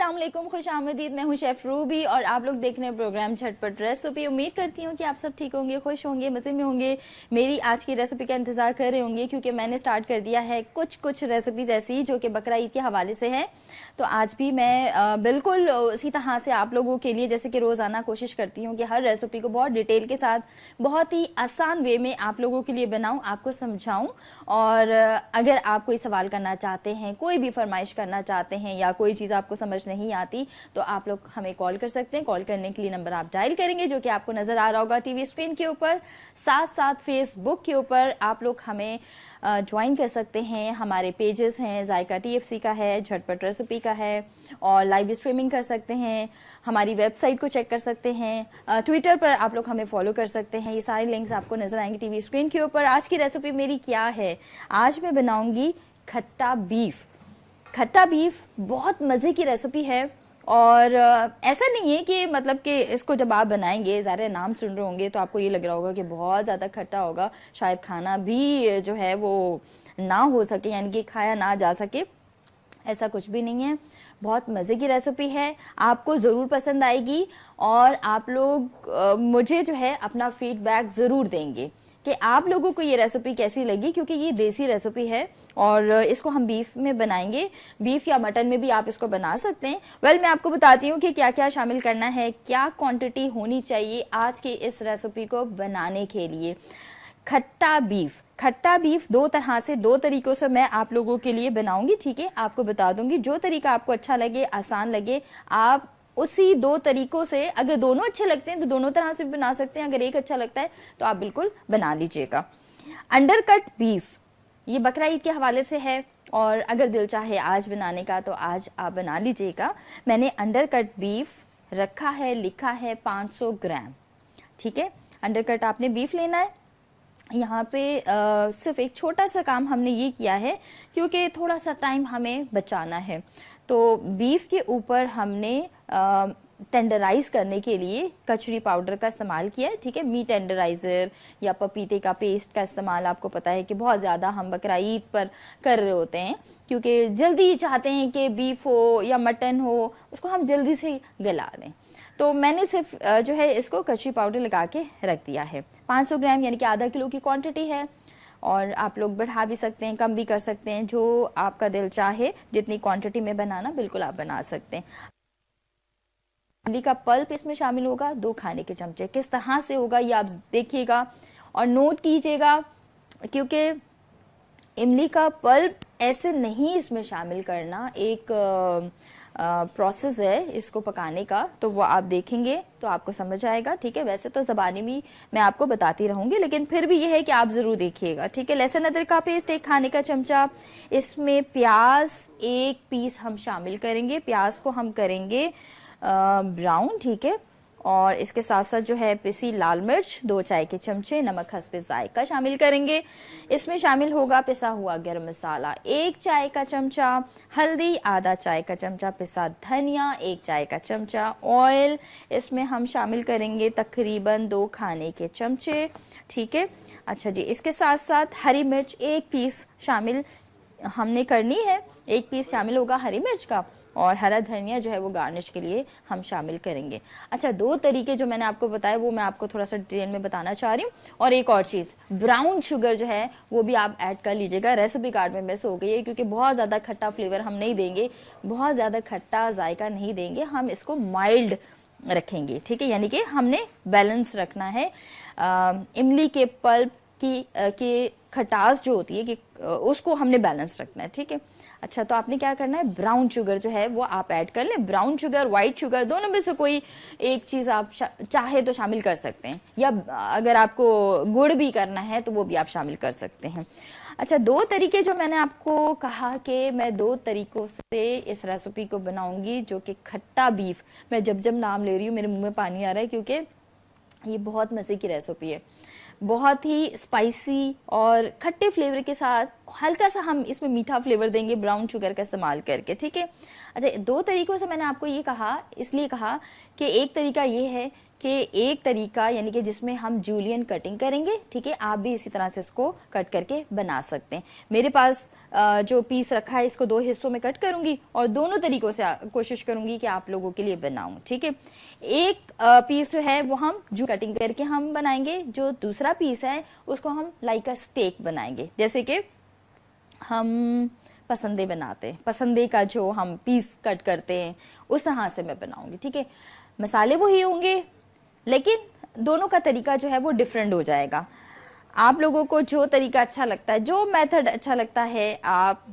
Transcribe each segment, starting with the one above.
अस्सलाम वालेकुम, खुश आमदीद। मैं हूं शेफ रूबी और आप लोग देख रहे हैं प्रोग्राम झटपट रेसिपी। उम्मीद करती हूं कि आप सब ठीक होंगे, खुश होंगे, मज़े में होंगे, मेरी आज की रेसिपी का इंतज़ार कर रहे होंगे, क्योंकि मैंने स्टार्ट कर दिया है कुछ रेसिपीज़ ऐसी जो कि बकरा ईद के हवाले से हैं। तो आज भी मैं बिल्कुल उसी तरह से आप लोगों के लिए, जैसे कि रोज़ाना कोशिश करती हूँ कि हर रेसिपी को बहुत डिटेल के साथ, बहुत ही आसान वे में आप लोगों के लिए बनाऊँ, आपको समझाऊँ। और अगर आप कोई सवाल करना चाहते हैं, कोई भी फरमाइश करना चाहते हैं या कोई चीज़ आपको समझ नहीं आती, तो आप लोग हमें कॉल कर सकते हैं। कॉल करने के लिए नंबर आप डायल करेंगे जो कि आपको नज़र आ रहा होगा टीवी स्क्रीन के ऊपर। साथ साथ फेसबुक के ऊपर आप लोग हमें ज्वाइन कर सकते हैं। हमारे पेजेस हैं, जायका TFC का है, झटपट रेसिपी का है, और लाइव स्ट्रीमिंग कर सकते हैं। हमारी वेबसाइट को चेक कर सकते हैं। ट्विटर पर आप लोग हमें फॉलो कर सकते हैं। ये सारे लिंक्स आपको नज़र आएंगे टीवी स्क्रीन के ऊपर। आज की रेसिपी मेरी क्या है? आज मैं बनाऊंगी खट्टा बीफ। खट्टा बीफ बहुत मज़े की रेसिपी है, और ऐसा नहीं है कि मतलब कि इसको जब आप बनाएंगे, ज़ाहिर नाम सुन रहे होंगे तो आपको ये लग रहा होगा कि बहुत ज़्यादा खट्टा होगा, शायद खाना भी जो है वो ना हो सके, यानी कि खाया ना जा सके। ऐसा कुछ भी नहीं है, बहुत मज़े की रेसिपी है, आपको ज़रूर पसंद आएगी। और आप लोग मुझे जो है अपना फीडबैक ज़रूर देंगे कि आप लोगों को ये रेसिपी कैसी लगी, क्योंकि ये देसी रेसिपी है और इसको हम बीफ में बनाएंगे। बीफ या मटन में भी आप इसको बना सकते हैं। मैं आपको बताती हूँ कि क्या क्या शामिल करना है, क्या क्वांटिटी होनी चाहिए आज की इस रेसिपी को बनाने के लिए। खट्टा बीफ दो तरह से, दो तरीकों से मैं आप लोगों के लिए बनाऊंगी, ठीक है। आपको बता दूंगी, जो तरीका आपको अच्छा लगे, आसान लगे, आप उसी दो तरीकों से, अगर दोनों अच्छे लगते हैं तो दोनों तरह से बना सकते हैं, अगर एक अच्छा लगता है तो आप बिल्कुल बना लीजिएगा। अंडरकट बीफ, ये बकरा ईद के हवाले से है, और अगर दिल चाहे आज बनाने का तो आज आप बना लीजिएगा। मैंने अंडरकट बीफ रखा है, लिखा है 500 ग्राम, ठीक है। अंडरकट आपने बीफ लेना है। यहाँ पे सिर्फ एक छोटा सा काम हमने ये किया है, क्योंकि थोड़ा सा टाइम हमें बचाना है। तो बीफ के ऊपर हमने टेंडराइज करने के लिए कचरी पाउडर का इस्तेमाल किया है, ठीक है। मीट टेंडराइजर या पपीते का पेस्ट का इस्तेमाल आपको पता है कि बहुत ज़्यादा हम बकरा ईद पर कर रहे होते हैं, क्योंकि जल्दी चाहते हैं कि बीफ हो या मटन हो, उसको हम जल्दी से गला दें। तो मैंने सिर्फ जो है इसको कचरी पाउडर लगा के रख दिया है। 500 ग्राम यानी कि आधा किलो की क्वांटिटी है, और आप लोग बढ़ा भी सकते हैं, कम भी कर सकते हैं, जो आपका दिल चाहे जितनी क्वांटिटी में बनाना बिल्कुल आप बना सकते हैं। इमली का पल्प इसमें शामिल होगा, 2 खाने के चमचे। किस तरह से होगा ये आप देखिएगा और नोट कीजिएगा, क्योंकि इमली का पल्प ऐसे नहीं इसमें शामिल करना, एक प्रोसेस है इसको पकाने का, तो वो आप देखेंगे तो आपको समझ आएगा, ठीक है। वैसे तो ज़बानी भी मैं आपको बताती रहूँगी, लेकिन फिर भी ये है कि आप ज़रूर देखिएगा, ठीक है। लहसुन अदरक का पेस्ट 1 खाने का चमचा। इसमें प्याज 1 पीस हम शामिल करेंगे। प्याज को हम करेंगे ब्राउन, ठीक है। और इसके साथ साथ जो है पिसी लाल मिर्च 2 चाय के चमचे, नमक हस्बे जायका शामिल करेंगे। इसमें शामिल होगा पिसा हुआ गरम मसाला 1 चाय का चमचा, हल्दी आधा चाय का चमचा, पिसा धनिया 1 चाय का चमचा, ऑयल इसमें हम शामिल करेंगे तकरीबन 2 खाने के चमचे, ठीक है। अच्छा जी, इसके साथ साथ हरी मिर्च 1 पीस शामिल हमने करनी है, 1 पीस शामिल होगा हरी मिर्च का, और हरा धनिया जो है वो गार्निश के लिए हम शामिल करेंगे। अच्छा, 2 तरीके जो मैंने आपको बताए वो मैं आपको थोड़ा सा डिटेल में बताना चाह रही हूँ। और एक और चीज़, ब्राउन शुगर जो है वो भी आप ऐड कर लीजिएगा। रेसिपी कार्ड में मिस हो गई है, क्योंकि बहुत ज़्यादा खट्टा फ्लेवर हम नहीं देंगे, बहुत ज़्यादा खट्टा जायका नहीं देंगे, हम इसको माइल्ड रखेंगे, ठीक है। यानी कि हमने बैलेंस रखना है। इमली के पल्प की खटास जो होती है कि उसको हमने बैलेंस रखना है, ठीक है। अच्छा, तो आपने क्या करना है, ब्राउन शुगर जो है वो आप ऐड कर लें। ब्राउन शुगर, वाइट शुगर, दोनों में से कोई एक चीज़ आप चाहे तो शामिल कर सकते हैं, या अगर आपको गुड़ भी करना है तो वो भी आप शामिल कर सकते हैं। अच्छा, 2 तरीके जो मैंने आपको कहा कि मैं 2 तरीकों से इस रेसिपी को बनाऊंगी, जो कि खट्टा बीफ। मैं जब जब नाम ले रही हूँ मेरे मुंह में पानी आ रहा है, क्योंकि ये बहुत मज़े की रेसिपी है, बहुत ही स्पाइसी और खट्टे फ्लेवर के साथ। हल्का सा हम इसमें मीठा फ्लेवर देंगे ब्राउन शुगर का इस्तेमाल करके, ठीक है। अच्छा, 2 तरीकों से मैंने आपको ये कहा, इसलिए कहा कि एक तरीका ये है कि एक तरीका यानी कि जिसमें हम जूलियन कटिंग करेंगे, ठीक है, आप भी इसी तरह से इसको कट करके बना सकते हैं। मेरे पास जो पीस रखा है इसको 2 हिस्सों में कट करूंगी और दोनों तरीकों से कोशिश करूंगी कि आप लोगों के लिए बनाऊं, ठीक है। एक पीस जो है वो हम जो कटिंग करके हम बनाएंगे, जो दूसरा पीस है उसको हम लाइक अ स्टेक बनाएंगे, जैसे कि हम पसंदे बनाते हैं, पसंदे का जो हम पीस कट करते हैं उस तरह से मैं बनाऊंगी, ठीक है। मसाले वही होंगे लेकिन दोनों का तरीका जो है वो डिफरेंट हो जाएगा। आप लोगों को जो तरीका अच्छा लगता है, जो मेथड अच्छा लगता है, आप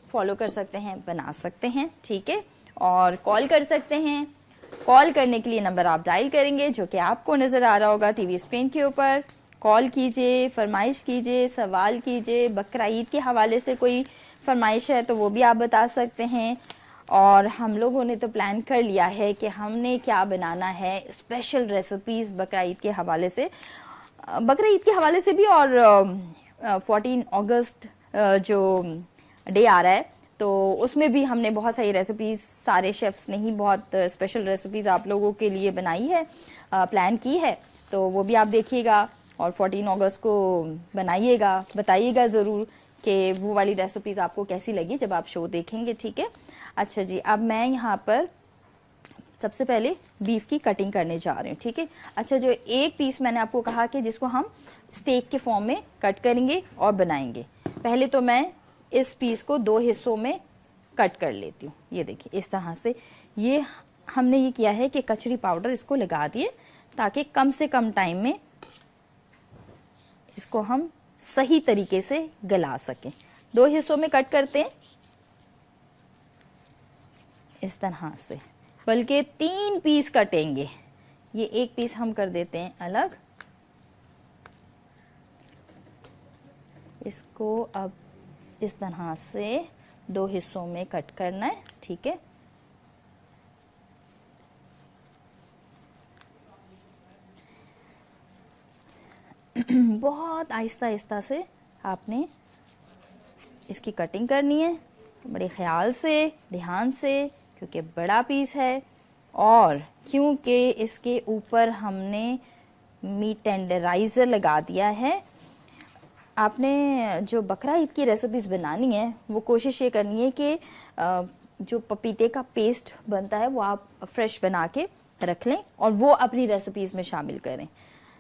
फॉलो कर सकते हैं, बना सकते हैं, ठीक है। और कॉल कर सकते हैं। कॉल करने के लिए नंबर आप डायल करेंगे जो कि आपको नज़र आ रहा होगा टीवी स्क्रीन के ऊपर। कॉल कीजिए, फरमाइश कीजिए, सवाल कीजिए। बकरा ईद के हवाले से कोई फरमाइश है तो वो भी आप बता सकते हैं। और हम लोगों ने तो प्लान कर लिया है कि हमने क्या बनाना है, स्पेशल रेसिपीज़ बकरा ईद के हवाले से, बकरा ईद के हवाले से भी, और 14 अगस्त जो डे आ रहा है तो उसमें भी हमने बहुत सारी रेसिपीज़, सारे शेफ्स ने ही बहुत स्पेशल रेसिपीज़ आप लोगों के लिए बनाई है, प्लान की है, तो वो भी आप देखिएगा और 14 अगस्त को बनाइएगा, बताइएगा ज़रूर कि वो वाली रेसिपीज़ आपको कैसी लगी जब आप शो देखेंगे, ठीक है। अच्छा जी, अब मैं यहाँ पर सबसे पहले बीफ की कटिंग करने जा रही हूँ, ठीक है। अच्छा, जो एक पीस मैंने आपको कहा कि जिसको हम स्टेक के फॉर्म में कट करेंगे और बनाएंगे, पहले तो मैं इस पीस को 2 हिस्सों में कट कर लेती हूँ। ये देखिए इस तरह से, ये हमने ये किया है कि कचरी पाउडर इसको लगा दिए ताकि कम से कम टाइम में इसको हम सही तरीके से गला सकें। 2 हिस्सों में कट करते हैं इस तरह से, बल्कि 3 पीस कटेंगे। ये एक पीस हम कर देते हैं अलग, इसको अब इस तरह से 2 हिस्सों में कट करना है, ठीक है। बहुत आहिस्ता आहिस्ता से आपने इसकी कटिंग करनी है, बड़े ख्याल से, ध्यान से, क्योंकि बड़ा पीस है और क्योंकि इसके ऊपर हमने मीट टेंडराइज़र लगा दिया है। आपने जो बकरा ईद की रेसिपीज़ बनानी है वो कोशिश ये करनी है कि जो पपीते का पेस्ट बनता है वो आप फ्रेश बना के रख लें और वो अपनी रेसिपीज़ में शामिल करें,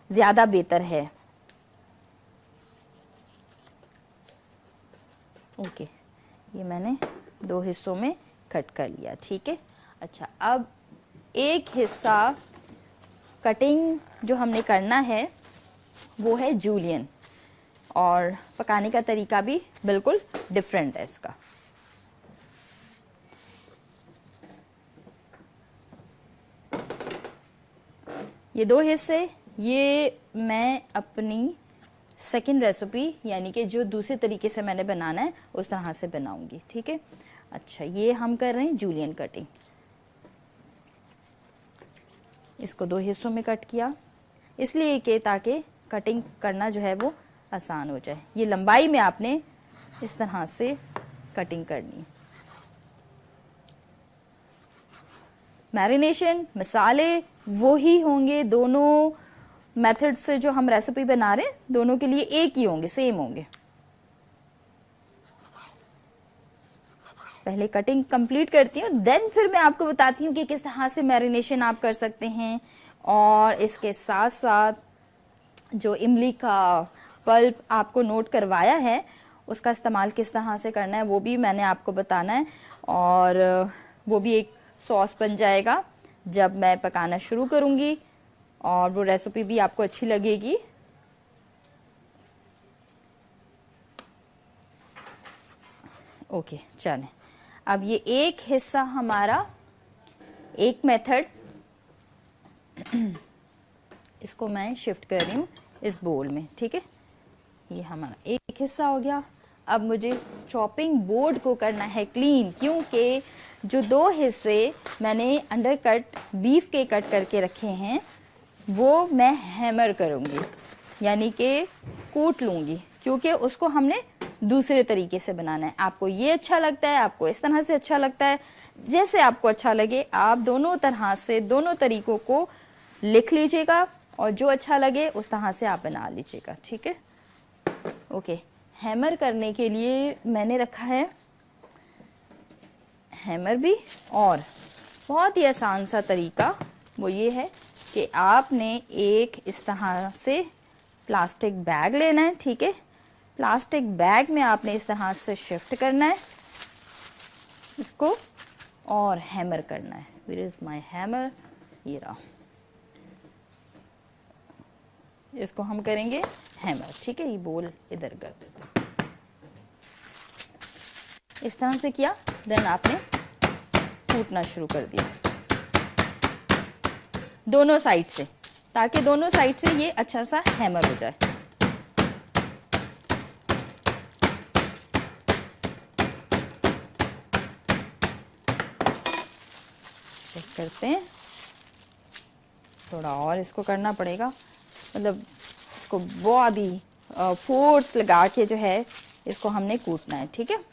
ज़्यादा बेहतर है। ओके, ये मैंने 2 हिस्सों में कट कर लिया, ठीक है। अच्छा, अब एक हिस्सा कटिंग जो हमने करना है वो है जूलियन, और पकाने का तरीका भी बिल्कुल डिफरेंट है इसका। ये 2 हिस्से, ये मैं अपनी सेकंड रेसिपी यानी कि जो दूसरे तरीके से मैंने बनाना है उस तरह से बनाऊंगी, ठीक है। अच्छा, ये हम कर रहे हैं जूलियन कटिंग। इसको 2 हिस्सों में कट किया इसलिए कि ताकि कटिंग करना जो है वो आसान हो जाए। ये लंबाई में आपने इस तरह से कटिंग करनी है। मैरिनेशन, मसाले वो ही होंगे, दोनों मेथड से जो हम रेसिपी बना रहे हैं दोनों के लिए एक ही होंगे, सेम होंगे। पहले कटिंग कंप्लीट करती हूँ, देन फिर मैं आपको बताती हूँ कि किस तरह से मैरिनेशन आप कर सकते हैं, और इसके साथ साथ जो इमली का पल्प आपको नोट करवाया है उसका इस्तेमाल किस तरह से करना है वो भी मैंने आपको बताना है, और वो भी एक सॉस बन जाएगा जब मैं पकाना शुरू करूँगी, और वो रेसिपी भी आपको अच्छी लगेगी। ओके, चलें, अब ये एक हिस्सा हमारा, एक मेथड, इसको मैं शिफ्ट कर रही हूँ इस बोल में, ठीक है। ये हमारा एक हिस्सा हो गया। अब मुझे चॉपिंग बोर्ड को करना है क्लीन, क्योंकि जो 2 हिस्से मैंने अंडरकट बीफ के कट करके रखे हैं वो मैं हैमर करूँगी, यानी कि कूट लूँगी, क्योंकि उसको हमने दूसरे तरीके से बनाना है। आपको ये अच्छा लगता है, आपको इस तरह से अच्छा लगता है, जैसे आपको अच्छा लगे आप दोनों तरह से, दोनों तरीकों को लिख लीजिएगा और जो अच्छा लगे उस तरह से आप बना लीजिएगा, ठीक है। ओके, हैमर करने के लिए मैंने रखा है हैमर भी, और बहुत ही आसान सा तरीका वो ये है कि आपने एक इस तरह से प्लास्टिक बैग लेना है, ठीक है। प्लास्टिक बैग में आपने इस तरह से शिफ्ट करना है इसको और हैमर करना है। वेयर इज माय हैमर, ये रहा। इसको हम करेंगे हैमर, ठीक है। ये बोल इधर कर देते हैं, इस तरह से किया, देन आपने कूटना शुरू कर दिया दोनों साइड से, ताकि दोनों साइड से ये अच्छा सा हैमर हो जाए। चेक करते हैं, थोड़ा और इसको करना पड़ेगा, मतलब इसको बहुत ही फोर्स लगा के जो है इसको हमने कूटना है, ठीक है।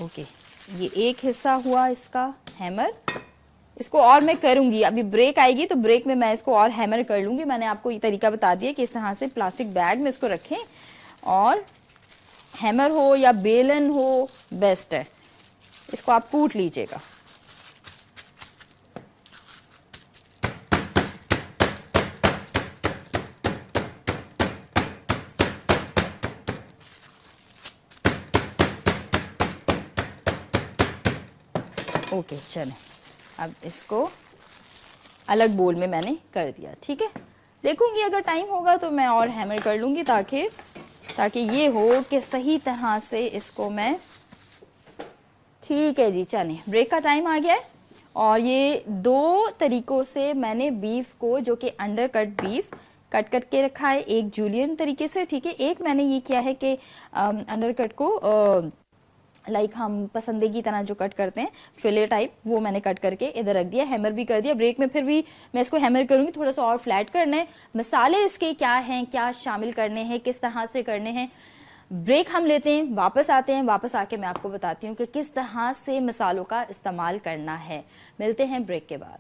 ओके, ये एक हिस्सा हुआ इसका हैमर। इसको और मैं करूंगी, अभी ब्रेक आएगी तो ब्रेक में मैं इसको और हैमर कर लूंगी। मैंने आपको ये तरीका बता दिया कि इस तरह से प्लास्टिक बैग में इसको रखें और हैमर हो या बेलन हो बेस्ट है, इसको आप कूट लीजिएगा। ओके, चलें, अब इसको अलग बोल में मैंने कर दिया, ठीक है। देखूंगी अगर टाइम होगा तो मैं और हैमर कर लूंगी, ताकि ये हो कि सही तरह से इसको मैं, ठीक है जी। चलें, ब्रेक का टाइम आ गया है और ये दो तरीकों से मैंने बीफ को, जो कि अंडर कट बीफ कट करके रखा है, एक जूलियन तरीके से, ठीक है। एक मैंने ये किया है कि अंडर कट को लाइक हम पसंदे की तरह जो कट करते हैं फिले टाइप, वो मैंने कट करके इधर रख दिया, हैमर भी कर दिया। ब्रेक में फिर भी मैं इसको हैमर करूंगी, थोड़ा सा और फ्लैट करना है। मसाले इसके क्या हैं, क्या शामिल करने हैं, किस तरह से करने हैं, ब्रेक हम लेते हैं, वापस आते हैं। वापस आके मैं आपको बताती हूँ कि किस तरह से मसालों का इस्तेमाल करना है। मिलते हैं ब्रेक के बाद।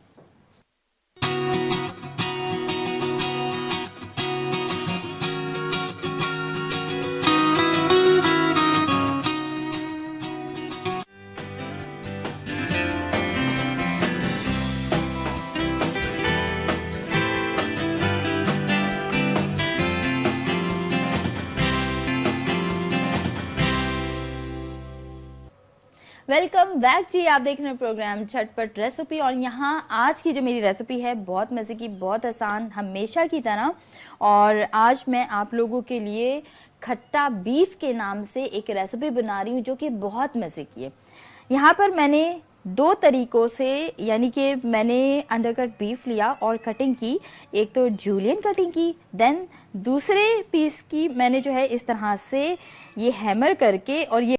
वेलकम बैक जी, आप देख रहे हैं प्रोग्राम झटपट रेसिपी। और यहाँ आज की जो मेरी रेसिपी है बहुत मज़े की, बहुत आसान हमेशा की तरह। और आज मैं आप लोगों के लिए खट्टा बीफ के नाम से एक रेसिपी बना रही हूँ जो कि बहुत मज़े की है। यहाँ पर मैंने दो तरीकों से, यानी कि मैंने अंडरकट बीफ लिया और कटिंग की, एक तो जूलियन कटिंग की, देन दूसरे पीस की मैंने जो है इस तरह से ये हैमर करके और ये